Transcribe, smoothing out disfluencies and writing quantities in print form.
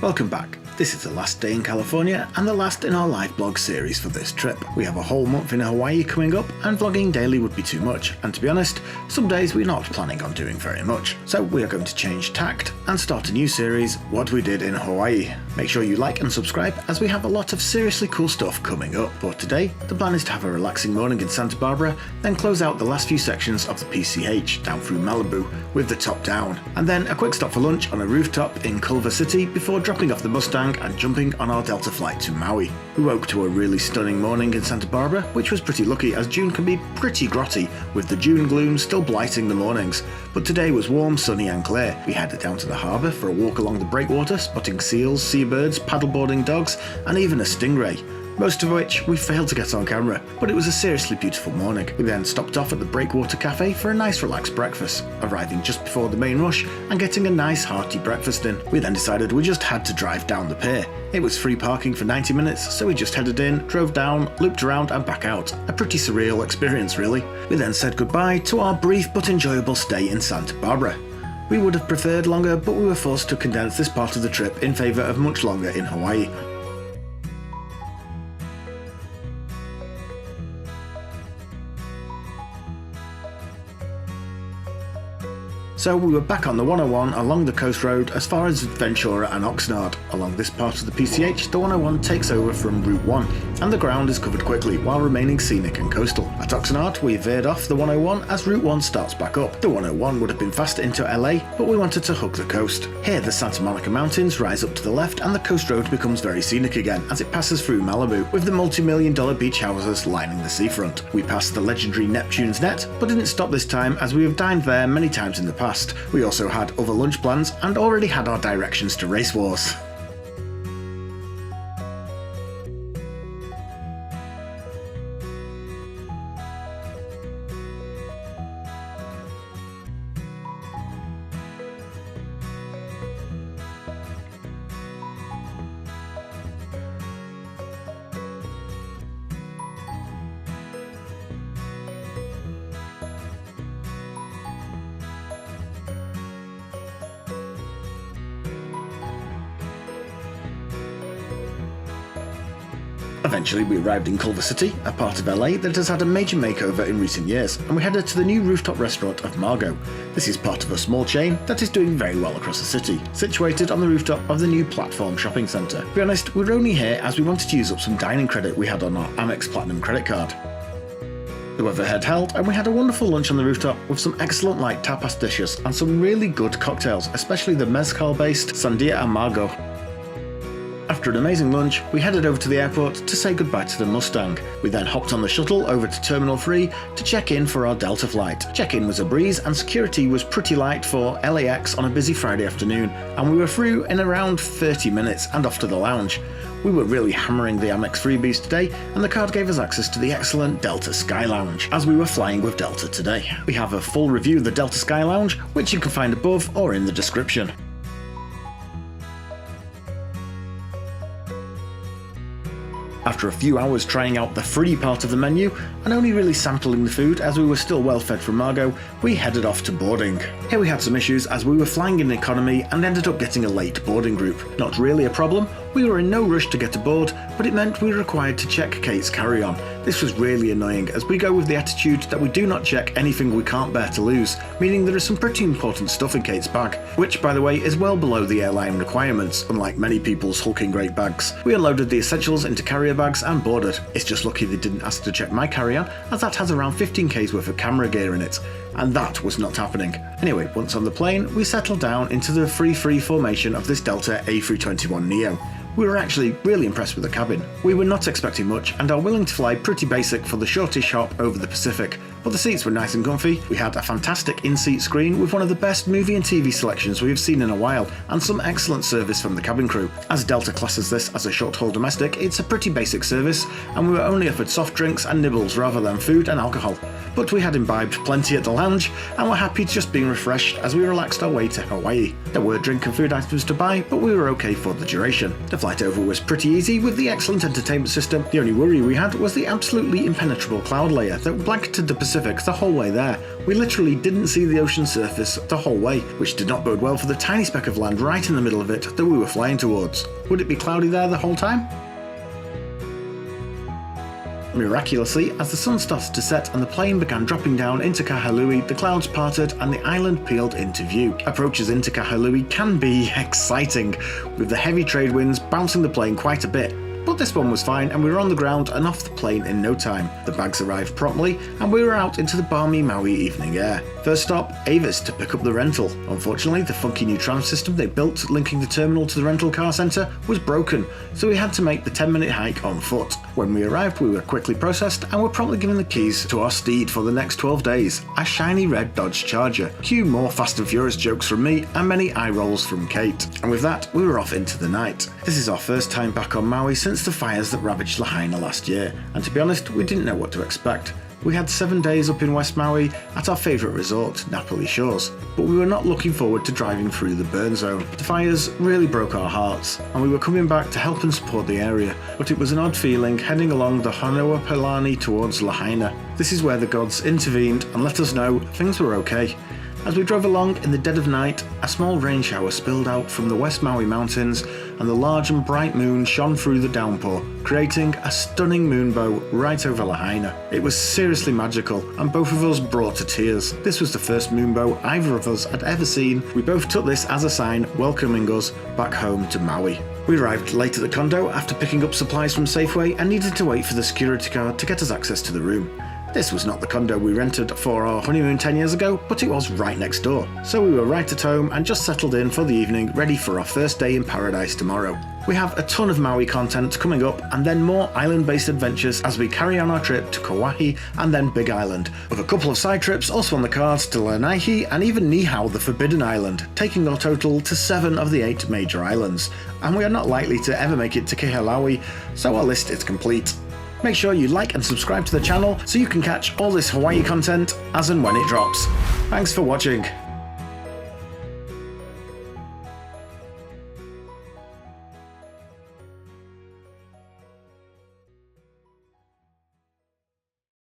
Welcome back. This is the last day in California and the last in our live blog series for this trip. We have a whole month in Hawaii coming up and vlogging daily would be too much, and to be honest, some days we're not planning on doing very much. So we are going to change tact and start a new series, What We Did in Hawaii. Make sure you like and subscribe as we have a lot of seriously cool stuff coming up. But today, the plan is to have a relaxing morning in Santa Barbara, then close out the last few sections of the PCH down through Malibu with the top down, and then a quick stop for lunch on a rooftop in Culver City before dropping off the Mustang and jumping on our Delta flight to Maui. We woke to a really stunning morning in Santa Barbara, which was pretty lucky as June can be pretty grotty, with the June gloom still blighting the mornings. But today was warm, sunny and clear. We headed down to the harbour for a walk along the breakwater, spotting seals, seabirds, paddleboarding dogs and even a stingray. Most of which we failed to get on camera, but it was a seriously beautiful morning. We then stopped off at the Breakwater Cafe for a nice relaxed breakfast, arriving just before the main rush and getting a nice hearty breakfast in. We then decided we just had to drive down the pier. It was free parking for 90 minutes, so we just headed in, drove down, looped around and back out. A pretty surreal experience really. We then said goodbye to our brief but enjoyable stay in Santa Barbara. We would have preferred longer, but we were forced to condense this part of the trip in favour of much longer in Hawaii. So we were back on the 101 along the coast road as far as Ventura and Oxnard. Along this part of the PCH, the 101 takes over from Route 1, and the ground is covered quickly while remaining scenic and coastal. At Oxnard, we veered off the 101 as Route 1 starts back up. The 101 would have been faster into LA, but we wanted to hook the coast. Here, the Santa Monica Mountains rise up to the left and the coast road becomes very scenic again as it passes through Malibu, with the multi-million-dollar beach houses lining the seafront. We passed the legendary Neptune's Net, but didn't stop this time as we have dined there many times in the past. We also had other lunch plans and already had our directions to Race Wars. Eventually we arrived in Culver City, a part of LA that has had a major makeover in recent years, and we headed to the new rooftop restaurant of Margot. This is part of a small chain that is doing very well across the city, situated on the rooftop of the new Platform shopping centre. To be honest, we were only here as we wanted to use up some dining credit we had on our Amex Platinum credit card. The weather had held and we had a wonderful lunch on the rooftop with some excellent light tapas dishes and some really good cocktails, especially the mezcal-based Sandia Amargo. After an amazing lunch, we headed over to the airport to say goodbye to the Mustang. We then hopped on the shuttle over to Terminal 3 to check in for our Delta flight. Check-in was a breeze and security was pretty light for LAX on a busy Friday afternoon, and we were through in around 30 minutes and off to the lounge. We were really hammering the Amex freebies today, and the card gave us access to the excellent Delta Sky Lounge, as we were flying with Delta today. We have a full review of the Delta Sky Lounge, which you can find above or in the description. After a few hours trying out the free part of the menu, and only really sampling the food as we were still well fed from Margot, we headed off to boarding. Here we had some issues as we were flying in economy and ended up getting a late boarding group. Not really a problem, we were in no rush to get aboard, but it meant we were required to check Kate's carry-on. This was really annoying as we go with the attitude that we do not check anything we can't bear to lose, meaning there is some pretty important stuff in Kate's bag, which by the way is well below the airline requirements, unlike many people's hulking great bags. We unloaded the essentials into carrier bags and boarded. It's just lucky they didn't ask to check my carry-on as that has around 15k's worth of camera gear in it, and that was not happening. Anyway, once on the plane, we settled down into the free formation of this Delta A321neo. We were actually really impressed with the cabin. We were not expecting much and are willing to fly pretty basic for the shortest hop over the Pacific, but the seats were nice and comfy. We had a fantastic in-seat screen with one of the best movie and TV selections we have seen in a while, and some excellent service from the cabin crew. As Delta classes this as a short-haul domestic, it's a pretty basic service, and we were only offered soft drinks and nibbles rather than food and alcohol. But we had imbibed plenty at the lounge, and were happy just being refreshed as we relaxed our way to Hawaii. There were drink and food items to buy, but we were okay for the duration. The flight over was pretty easy with the excellent entertainment system. The only worry we had was the absolutely impenetrable cloud layer that blanketed the Pacific Pacific the whole way there. We literally didn't see the ocean surface the whole way, which did not bode well for the tiny speck of land right in the middle of it that we were flying towards. Would it be cloudy there the whole time? Miraculously, as the sun started to set and the plane began dropping down into Kahului, the clouds parted and the island peeled into view. Approaches into Kahului can be exciting, with the heavy trade winds bouncing the plane quite a bit. But this one was fine and we were on the ground and off the plane in no time. The bags arrived promptly and we were out into the balmy Maui evening air. First stop, Avis to pick up the rental. Unfortunately, the funky new tram system they built linking the terminal to the rental car centre was broken, so we had to make the 10-minute hike on foot. When we arrived, we were quickly processed and were promptly given the keys to our steed for the next 12 days, a shiny red Dodge Charger. Cue more Fast and Furious jokes from me and many eye rolls from Kate. And with that, we were off into the night. This is our first time back on Maui since the fires that ravaged Lahaina last year, and to be honest, we didn't know what to expect. We had 7 days up in West Maui at our favourite resort, Napoli Shores, but we were not looking forward to driving through the burn zone. The fires really broke our hearts, and we were coming back to help and support the area, but it was an odd feeling heading along the Honoapalani towards Lahaina. This is where the gods intervened and let us know things were okay. As we drove along in the dead of night, a small rain shower spilled out from the West Maui mountains and the large and bright moon shone through the downpour, creating a stunning moonbow right over Lahaina. It was seriously magical and both of us brought to tears. This was the first moonbow either of us had ever seen. We both took this as a sign welcoming us back home to Maui. We arrived late at the condo after picking up supplies from Safeway and needed to wait for the security guard to get us access to the room. This was not the condo we rented for our honeymoon 10 years ago, but it was right next door. So we were right at home and just settled in for the evening, ready for our first day in paradise tomorrow. We have a ton of Maui content coming up and then more island-based adventures as we carry on our trip to Kauai and then Big Island, with a couple of side trips also on the cards to Lanai and even Niihau, the Forbidden Island, taking our total to 7 of the 8 major islands. And we are not likely to ever make it to Kihalaui, so our list is complete. Make sure you like and subscribe to the channel so you can catch all this Hawaii content as and when it drops. Thanks for watching.